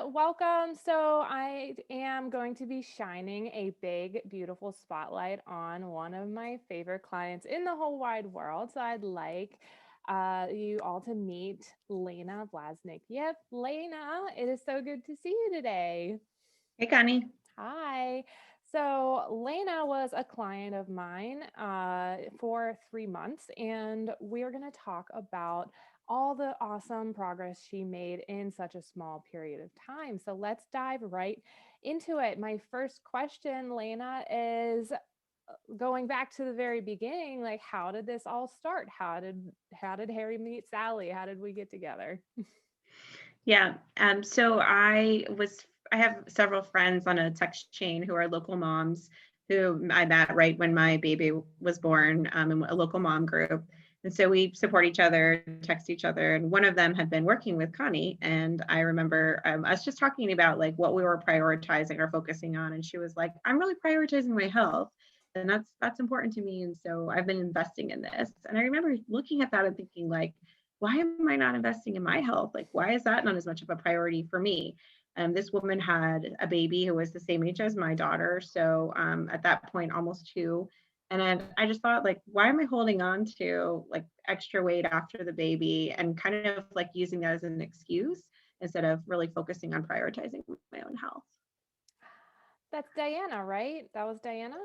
welcome. So I am going to be shining a big, beautiful spotlight on one of my favorite clients in the whole wide world. So I'd like you all to meet Laina Vlasnik Yip. Laina, it is so good to see you today. Hey, Connie. Hi. So Lena was a client of mine for 3 months, and we're going to talk about all the awesome progress she made in such a small period of time. So let's dive right into it. My first question, Lena, is going back to the very beginning. Like, how did this all start? How did Harry meet Sally? How did we get together? Yeah. I have several friends on a text chain who are local moms who I met right when my baby was born in a local mom group. And so we support each other, text each other. And one of them had been working with Connie. And I remember us just talking about like what we were prioritizing or focusing on. And she was like, I'm really prioritizing my health. And that's important to me. And so I've been investing in this. And I remember looking at that and thinking like, why am I not investing in my health? Like, why is that not as much of a priority for me? This woman had a baby who was the same age as my daughter. So at that point, almost two. And then I just thought, like, why am I holding on to like extra weight after the baby and kind of like using that as an excuse instead of really focusing on prioritizing my own health? That's Diana, right? That was Diana?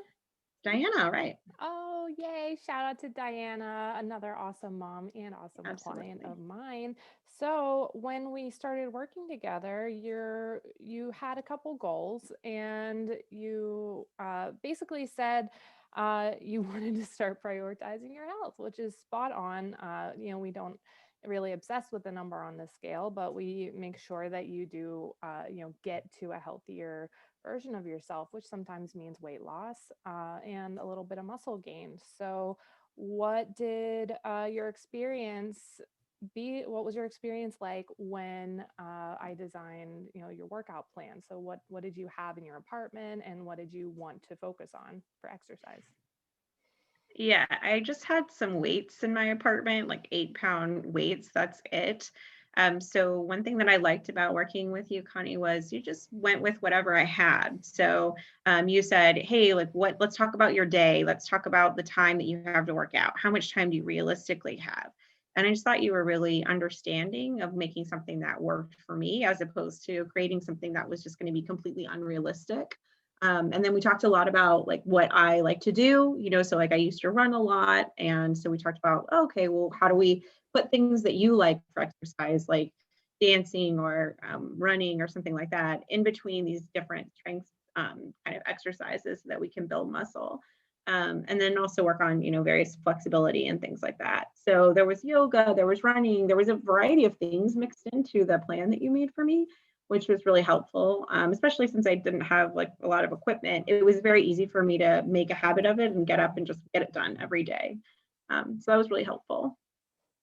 Diana, right? Oh, yay. Shout out to Diana, another awesome mom and awesome client Absolutely. of mine. So, when we started working together, you had a couple goals and you basically said you wanted to start prioritizing your health, which is spot on. We don't really obsess with the number on the scale, but we make sure that you do, get to a healthier version of yourself, which sometimes means weight loss and a little bit of muscle gain. So, what did your experience be? What was your experience like when I designed, your workout plan? So, what did you have in your apartment, and what did you want to focus on for exercise? Yeah, I just had some weights in my apartment, like 8-pound weights. That's it. So one thing that I liked about working with you, Connie, was you just went with whatever I had. So you said, hey, like let's talk about your day. Let's talk about the time that you have to work out. How much time do you realistically have? And I just thought you were really understanding of making something that worked for me as opposed to creating something that was just going to be completely unrealistic. And then we talked a lot about like what I like to do, so like I used to run a lot. And so we talked about, okay, well, how do we put things that you like for exercise, like dancing or running or something like that, in between these different strength kind of exercises so that we can build muscle. And then also work on, various flexibility and things like that. So there was yoga, there was running, there was a variety of things mixed into the plan that you made for me, which was really helpful, especially since I didn't have like a lot of equipment. It was very easy for me to make a habit of it and get up and just get it done every day. So that was really helpful.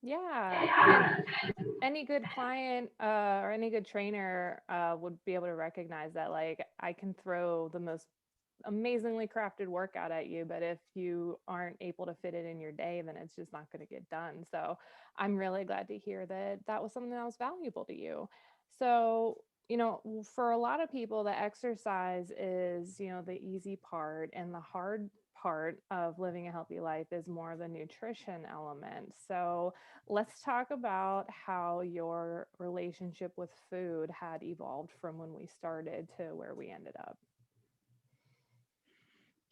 Yeah, and any good client or any good trainer would be able to recognize that, like, I can throw the most amazingly crafted workout at you, but if you aren't able to fit it in your day, then it's just not going to get done. So I'm really glad to hear that that was something that was valuable to you. So, for a lot of people, the exercise is, the easy part, and the hard part of living a healthy life is more the nutrition element. So let's talk about how your relationship with food had evolved from when we started to where we ended up.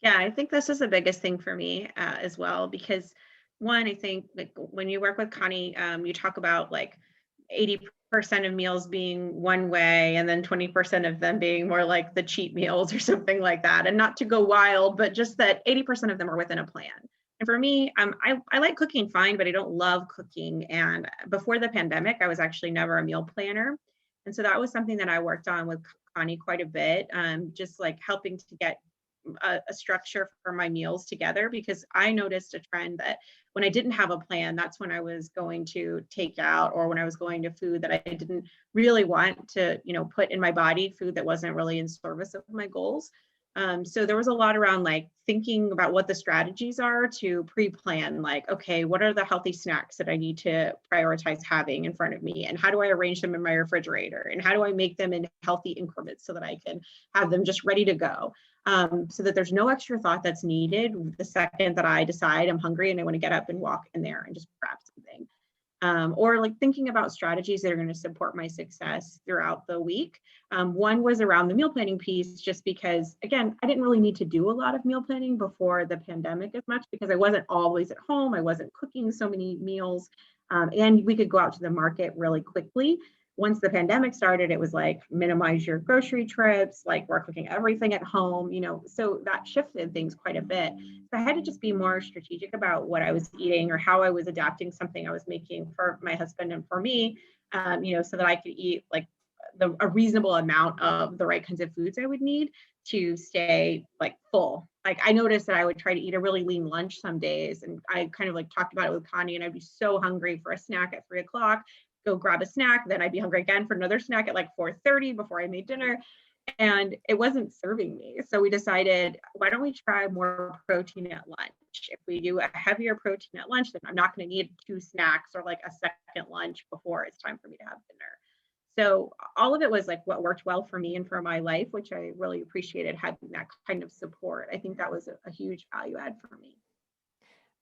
Yeah, I think this is the biggest thing for me as well, because one, I think like when you work with Connie, you talk about like 80% of meals being one way and then 20% of them being more like the cheat meals or something like that. And not to go wild, but just that 80% of them are within a plan. And for me, I like cooking fine, but I don't love cooking. And before the pandemic, I was actually never a meal planner. And so that was something that I worked on with Connie quite a bit, just like helping to get a structure for my meals together, because I noticed a trend that when I didn't have a plan, that's when I was going to take out, or when I was going to food that I didn't really want to, put in my body, food that wasn't really in service of my goals. So there was a lot around like thinking about what the strategies are to pre-plan, like, okay, what are the healthy snacks that I need to prioritize having in front of me? And how do I arrange them in my refrigerator? And how do I make them in healthy increments so that I can have them just ready to go? So that there's no extra thought that's needed the second that I decide I'm hungry and I want to get up and walk in there and just grab something. Or like thinking about strategies that are going to support my success throughout the week. One was around the meal planning piece, just because, again, I didn't really need to do a lot of meal planning before the pandemic as much because I wasn't always at home. I wasn't cooking so many meals. And we could go out to the market really quickly. Once the pandemic started, it was like minimize your grocery trips, like we're cooking everything at home, so that shifted things quite a bit. So I had to just be more strategic about what I was eating or how I was adapting something I was making for my husband and for me, so that I could eat like a reasonable amount of the right kinds of foods I would need to stay like full. Like I noticed that I would try to eat a really lean lunch some days. And I kind of like talked about it with Connie, and I'd be so hungry for a snack at 3 o'clock, go grab a snack. Then I'd be hungry again for another snack at like 4:30 before I made dinner. And it wasn't serving me. So we decided, why don't we try more protein at lunch? If we do a heavier protein at lunch, then I'm not going to need 2 snacks or like a second lunch before it's time for me to have dinner. So all of it was like what worked well for me and for my life, which I really appreciated having that kind of support. I think that was a huge value add for me.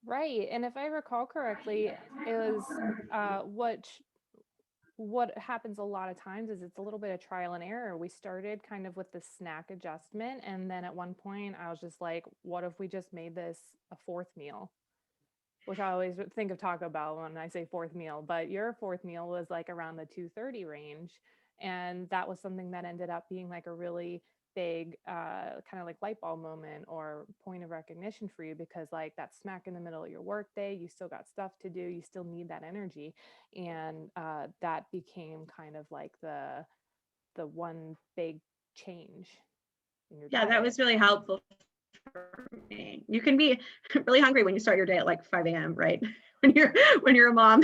Right. And if I recall correctly, it was what happens a lot of times is it's a little bit of trial and error. We started kind of with the snack adjustment, and then at one point I was just like, what if we just made this a fourth meal? Which I always think of Taco Bell when I say fourth meal, but your fourth meal was like around the 2:30 range, and that was something that ended up being like a really big kind of like light bulb moment or point of recognition for you, because like that smack in the middle of your work day, you still got stuff to do, you still need that energy, and that became kind of like the one big change in your Yeah, that diet. was really helpful for me. You can be really hungry when you start your day at like 5 a.m., right? When you're a mom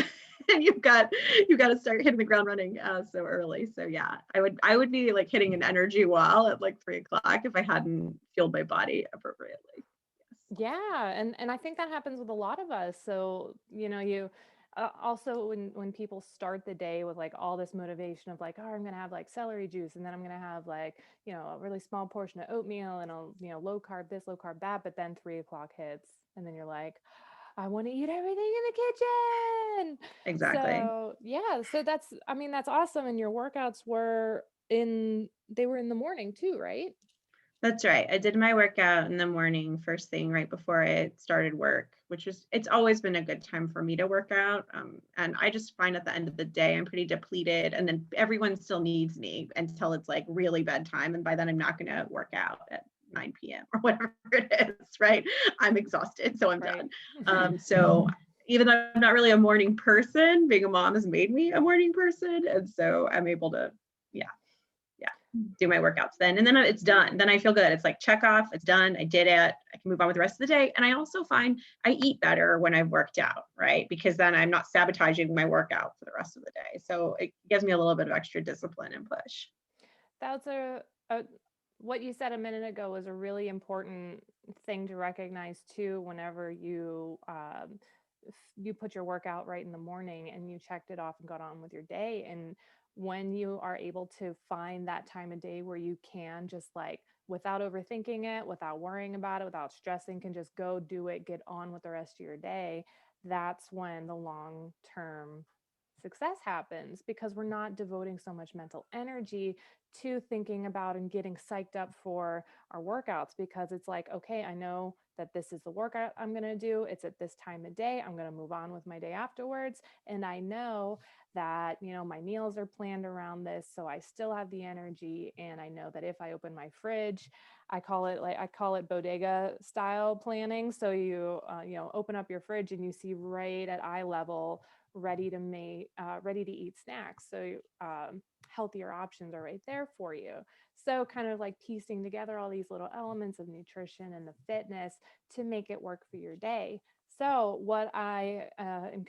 and you've got to start hitting the ground running so early. So yeah, I would be like hitting an energy wall at like 3 o'clock if I hadn't fueled my body appropriately. Yes. Yeah, and I think that happens with a lot of us. So, you also when people start the day with like all this motivation of like, oh, I'm gonna have like celery juice, and then I'm gonna have like, a really small portion of oatmeal, and I'll, low carb this, low carb that, but then 3 o'clock hits, and then you're like, I want to eat everything in the kitchen. Exactly. So yeah, so I mean, that's awesome. And your workouts they were in the morning too, right? That's right. I did my workout in the morning, first thing right before I started work, it's always been a good time for me to work out. And I just find at the end of the day, I'm pretty depleted. And then everyone still needs me until it's like really bedtime. And by then, I'm not going to work out at 9 p.m. or whatever it is, right? I'm exhausted. So I'm Right. done. So even though I'm not really a morning person, being a mom has made me a morning person. And so I'm able to, yeah, yeah, do my workouts then. And then it's done. Then I feel good. It's like check off, it's done. I did it. I can move on with the rest of the day. And I also find I eat better when I've worked out, right? Because then I'm not sabotaging my workout for the rest of the day. So it gives me a little bit of extra discipline and push. That's a what you said a minute ago was a really important thing to recognize too. Whenever you put your workout right in the morning and you checked it off and got on with your day, and when you are able to find that time of day where you can just like, without overthinking it, without worrying about it, without stressing, can just go do it, get on with the rest of your day, that's when the long term success happens, because we're not devoting so much mental energy to thinking about and getting psyched up for our workouts, because it's like, okay, I know that this is the workout I'm going to do. It's at this time of day. I'm going to move on with my day afterwards. And I know that, my meals are planned around this. So I still have the energy. And I know that if I open my fridge, I call it bodega style planning. So open up your fridge and you see right at eye level, ready to eat snacks. So healthier options are right there for you. So kind of like piecing together all these little elements of nutrition and the fitness to make it work for your day. So what I am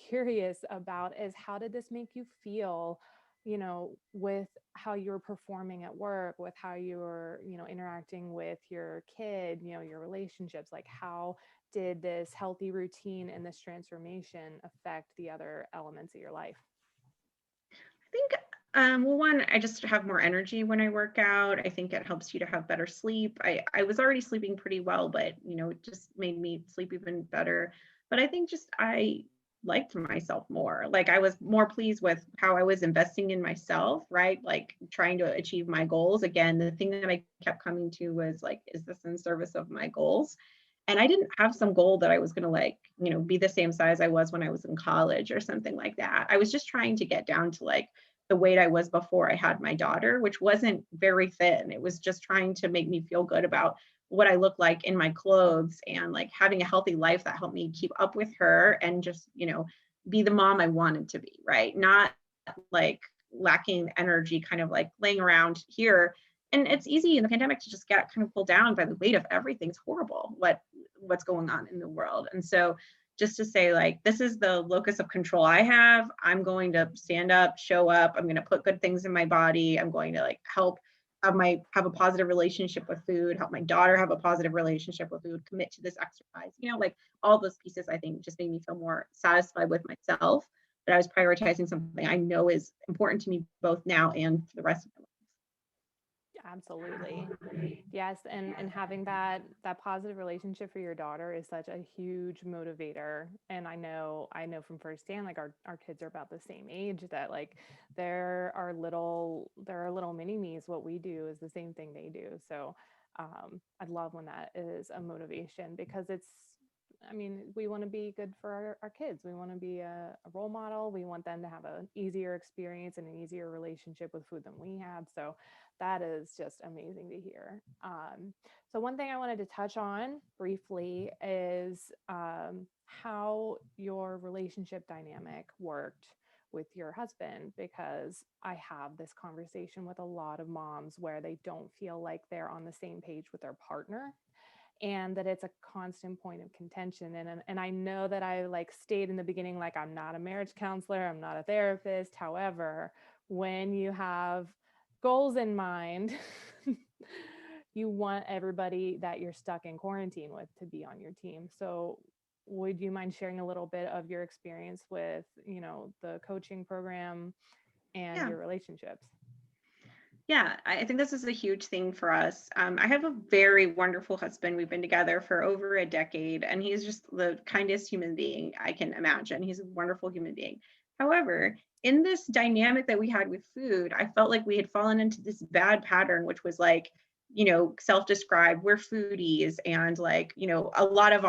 curious about is, how did this make you feel with how you're performing at work, with how you're, interacting with your kid, your relationships, like how did this healthy routine and this transformation affect the other elements of your life? I think, well, one, I just have more energy when I work out. I think it helps you to have better sleep. I was already sleeping pretty well, but it just made me sleep even better. But I think just I liked myself more. Like I was more pleased with how I was investing in myself, right? Like trying to achieve my goals. Again, the thing that I kept coming to was like, is this in service of my goals? And I didn't have some goal that I was going to like, be the same size I was when I was in college or something like that. I was just trying to get down to like the weight I was before I had my daughter, which wasn't very thin. It was just trying to make me feel good about what I look like in my clothes and like having a healthy life that helped me keep up with her and just, be the mom I wanted to be, right? Not like lacking energy, kind of like laying around here. And it's easy in the pandemic to just get kind of pulled down by the weight of everything. It's horrible what's going on in the world. And so just to say like, this is the locus of control I have. I'm going to stand up, show up. I'm going to put good things in my body. I'm going to like help have a positive relationship with food, help my daughter have a positive relationship with food, commit to this exercise, like all those pieces I think just made me feel more satisfied with myself, that I was prioritizing something I know is important to me both now and for the rest of my Absolutely. Yes, and having that positive relationship for your daughter is such a huge motivator. And I know from firsthand, like our kids are about the same age, that like there are little mini me's. What we do is the same thing they do. So I love when that is a motivation, because we want to be good for our kids. We want to be a role model. We want them to have an easier experience and an easier relationship with food than we have. So that is just amazing to hear. So one thing I wanted to touch on briefly is how your relationship dynamic worked with your husband, because I have this conversation with a lot of moms where they don't feel like they're on the same page with their partner, and that it's a constant point of contention. And I know that I like stayed in the beginning, like I'm not a marriage counselor, I'm not a therapist. However, when you have goals in mind, you want everybody that you're stuck in quarantine with to be on your team. So would you mind sharing a little bit of your experience with, the coaching program and life. your relationships? Yeah, I think this is a huge thing for us. I have a very wonderful husband. We've been together for over a decade, and he's just the kindest human being I can imagine. He's a wonderful human being. However, in this dynamic that we had with food, I felt like we had fallen into this bad pattern, which was like, self-described, we're foodies, and like, a lot of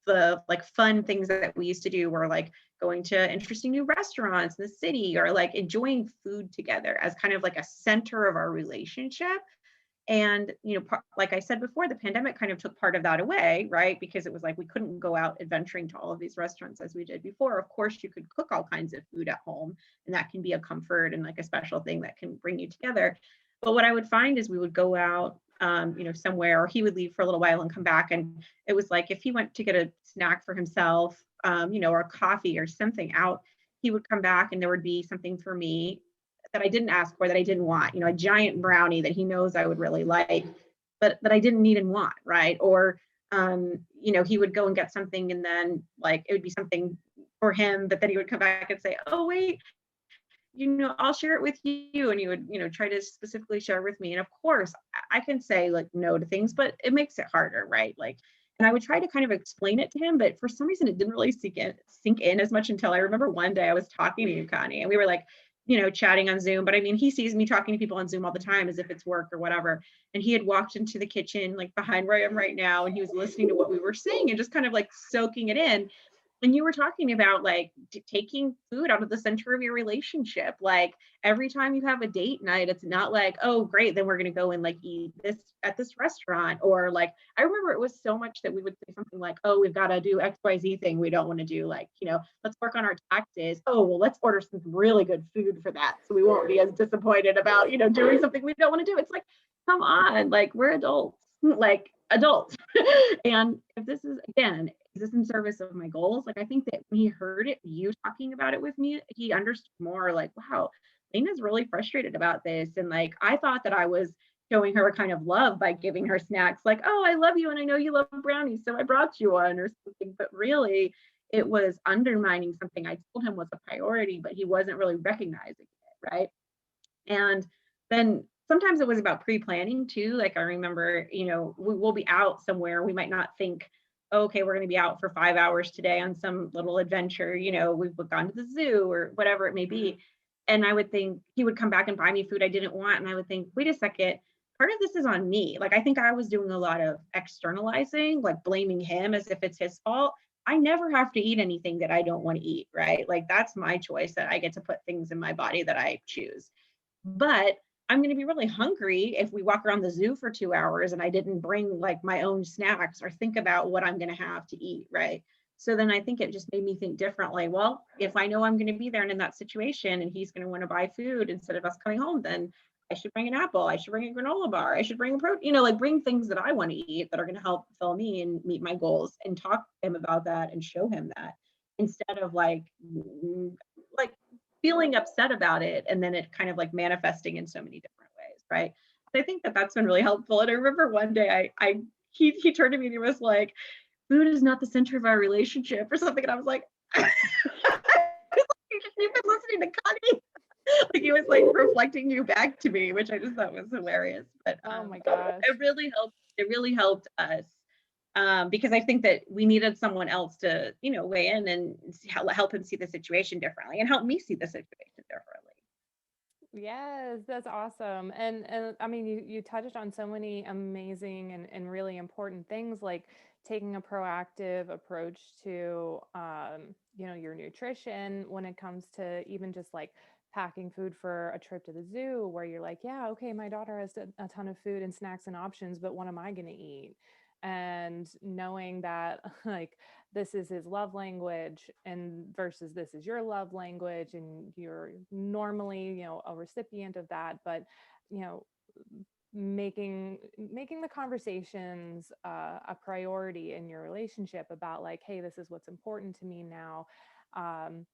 the like fun things that we used to do were like going to interesting new restaurants in the city or like enjoying food together as kind of like a center of our relationship. And, like I said before, the pandemic kind of took part of that away, right? Because it was like we couldn't go out adventuring to all of these restaurants as we did before. Of course, you could cook all kinds of food at home, and that can be a comfort and like a special thing that can bring you together. But what I would find is we would go out, somewhere, or he would leave for a little while and come back. And it was like if he went to get a snack for himself, or a coffee or something out, he would come back and there would be something for me that I didn't ask for, that I didn't want, a giant brownie that he knows I would really like, but that I didn't need and want, right? Or, he would go and get something and then like it would be something for him, but then he would come back and say, oh, wait, I'll share it with you. And you would, try to specifically share with me. And of course, I can say like no to things, but it makes it harder, right? Like, and I would try to kind of explain it to him, but for some reason it didn't really sink in as much until I remember one day I was talking to you, Connie, and we were like, chatting on Zoom. But I mean, he sees me talking to people on Zoom all the time as if it's work or whatever. And he had walked into the kitchen, like behind where I am right now, and he was listening to what we were saying and just kind of like soaking it in. And you were talking about like taking food out of the center of your relationship. Like every time you have a date night, it's not like, oh, great, then we're going to go and like eat this at this restaurant. Or like, I remember it was so much that we would say something like, oh, we've got to do XYZ thing we don't want to do. Like, let's work on our taxes. Oh, well, let's order some really good food for that. So we won't be as disappointed about, doing something we don't want to do. It's like, come on, like we're adults, like adults. And if this is, again, is this in service of my goals? Like, I think that when he heard it, you talking about it with me, he understood more like, wow, Lena's really frustrated about this. And like, I thought that I was showing her a kind of love by giving her snacks, like, oh, I love you. And I know you love brownies. So I brought you one or something. But really, it was undermining something I told him was a priority, but he wasn't really recognizing it. Right. And then sometimes it was about pre-planning too. Like I remember, we'll be out somewhere. We might not think, "Oh, okay, we're going to be out for 5 hours today on some little adventure. We've gone to the zoo or whatever it may be." And I would think he would come back and buy me food I didn't want. And I would think, wait a second, part of this is on me. Like I think I was doing a lot of externalizing, like blaming him as if it's his fault. I never have to eat anything that I don't want to eat, right? Like that's my choice that I get to put things in my body that I choose. But I'm going to be really hungry if we walk around the zoo for 2 hours and I didn't bring like my own snacks or think about what I'm going to have to eat. Right. So then I think it just made me think differently. Well, if I know I'm going to be there and in that situation and he's going to want to buy food instead of us coming home, then I should bring an apple. I should bring a granola bar. I should bring a protein, like bring things that I want to eat that are going to help fill me and meet my goals and talk to him about that and show him that instead of like feeling upset about it and then it kind of like manifesting in so many different ways, right? So I think that that's been really helpful. And I remember one day he turned to me and he was like, "Food is not the center of our relationship," or something, and I was like, "You've been listening to Connie." Like he was like reflecting you back to me, which I just thought was hilarious. But Oh my gosh. it really helped. It really helped us because I think that we needed someone else to, weigh in and help him see the situation differently and help me see the situation differently. Yes, that's awesome. And I mean you touched on so many amazing and really important things, like taking a proactive approach to your nutrition when it comes to even just like packing food for a trip to the zoo, where you're like, yeah, okay, my daughter has a ton of food and snacks and options, but what am I going to eat? And knowing that like this is his love language and versus this is your love language, and you're normally a recipient of that, but you know making the conversations a priority in your relationship about like, hey, this is what's important to me now. um,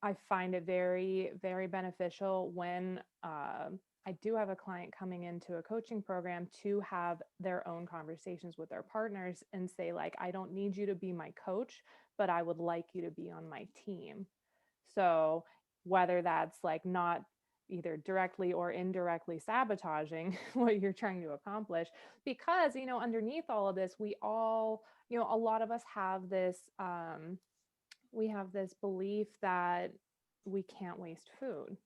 I find it very, very beneficial when I do have a client coming into a coaching program to have their own conversations with their partners and say, like, I don't need you to be my coach, but I would like you to be on my team. So, whether that's like not either directly or indirectly sabotaging what you're trying to accomplish, because, underneath all of this, we all, a lot of us have this. We have this belief that we can't waste food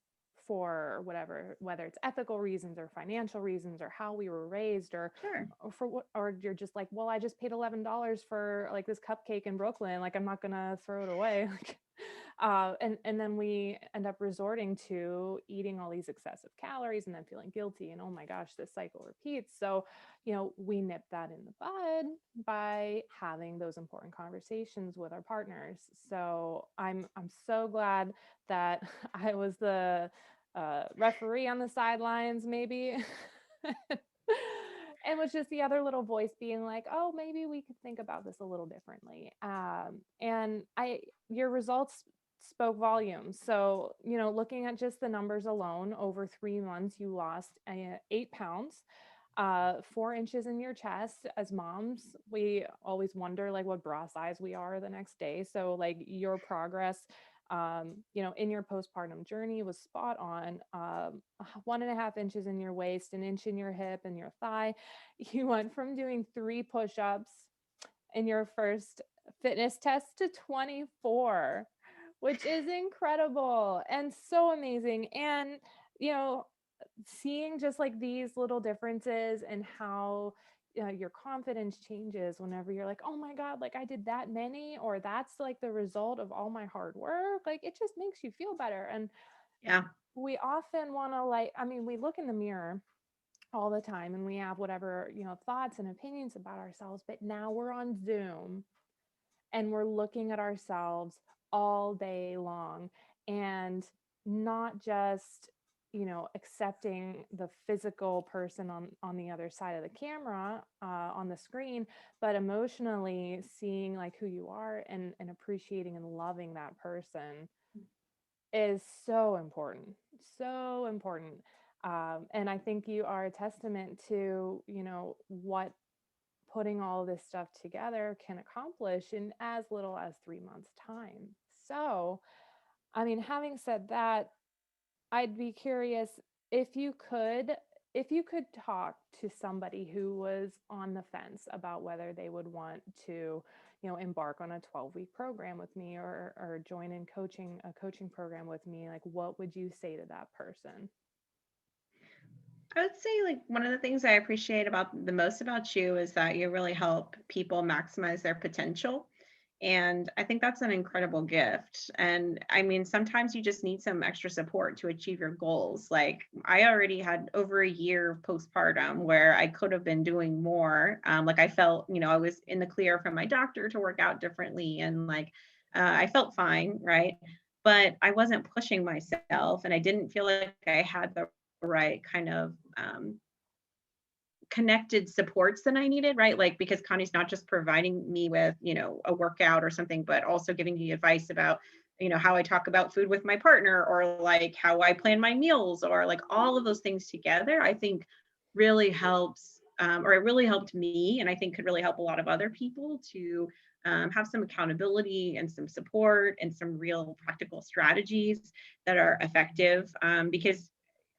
for whatever, whether it's ethical reasons or financial reasons or how we were raised, Sure. or for what, or you're just like, well, I just paid $11 for like this cupcake in Brooklyn, like I'm not gonna throw it away. Like, and then we end up resorting to eating all these excessive calories and then feeling guilty, and oh my gosh, this cycle repeats. So we nip that in the bud by having those important conversations with our partners. So I'm so glad that I was the referee on the sidelines, maybe. And was just the other little voice being like, oh, maybe we could think about this a little differently. And your results spoke volumes. So, looking at just the numbers alone, over 3 months, you lost 8 pounds. 4 inches in your chest. As moms, we always wonder like what bra size we are the next day. So like your progress, in your postpartum journey was spot on. 1.5 inches in your waist, an inch in your hip and your thigh. You went from doing 3 push-ups in your first fitness test to 24, which is incredible and so amazing. And, you know, seeing just like these little differences and how your confidence changes whenever you're like, oh my God, like I did that many, or that's like the result of all my hard work. Like it just makes you feel better. And Yeah. we often want to like, I mean, we look in the mirror all the time and we have whatever, thoughts and opinions about ourselves, but now we're on Zoom and we're looking at ourselves all day long, and not just accepting the physical person on the other side of the camera, on the screen, but emotionally seeing like who you are, and appreciating and loving that person is so important. So important. And I think you are a testament to, what putting all this stuff together can accomplish in as little as 3 months' time. So, I mean, having said that, I'd be curious if you could if you could talk to somebody who was on the fence about whether they would want to, embark on a 12-week program with me, or join in a coaching program with me, like what would you say to that person? I would say like one of the things I appreciate about the most about you is that you really help people maximize their potential. And I think that's an incredible gift. And I mean, sometimes you just need some extra support to achieve your goals. Like I already had over a year postpartum where I could have been doing more. Like I felt, I was in the clear from my doctor to work out differently, and like I felt fine, right? But I wasn't pushing myself, and I didn't feel like I had the right kind of connected supports that I needed, right? Like because Connie's not just providing me with, a workout or something, but also giving me advice about, how I talk about food with my partner, or like how I plan my meals, or like all of those things together, I think really helps, or it really helped me, and I think could really help a lot of other people to have some accountability and some support and some real practical strategies that are effective. Because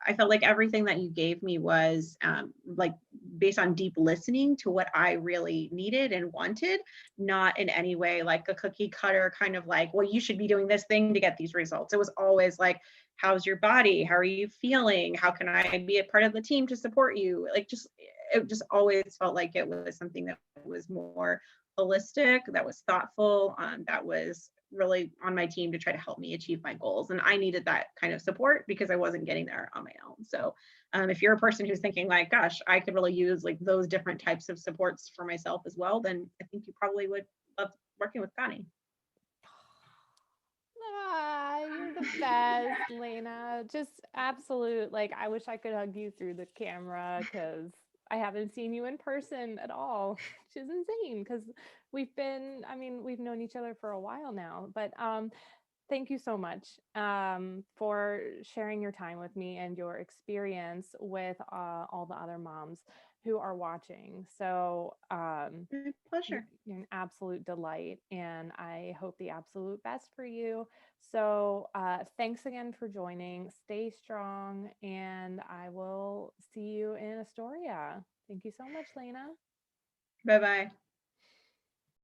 I felt like everything that you gave me was like based on deep listening to what I really needed and wanted, not in any way like a cookie cutter kind of like, well, you should be doing this thing to get these results. It was always like, how's your body? How are you feeling? How can I be a part of the team to support you? Like, just, it just always felt like it was something that was more holistic, that was thoughtful, that was really on my team to try to help me achieve my goals. And I needed that kind of support because I wasn't getting there on my own. So if you're a person who's thinking like, gosh, I could really use like those different types of supports for myself as well, then I think you probably would love working with Connie. You're the best, Lena. Just absolute. Like, I wish I could hug you through the camera because I haven't seen you in person at all, which is insane because we've known each other for a while now. But thank you so much for sharing your time with me and your experience with all the other moms who are watching. So, My pleasure. you're an absolute delight, and I hope the absolute best for you. So, thanks again for joining. Stay strong, and I will see you in Astoria. Thank you so much, Lena. Bye bye.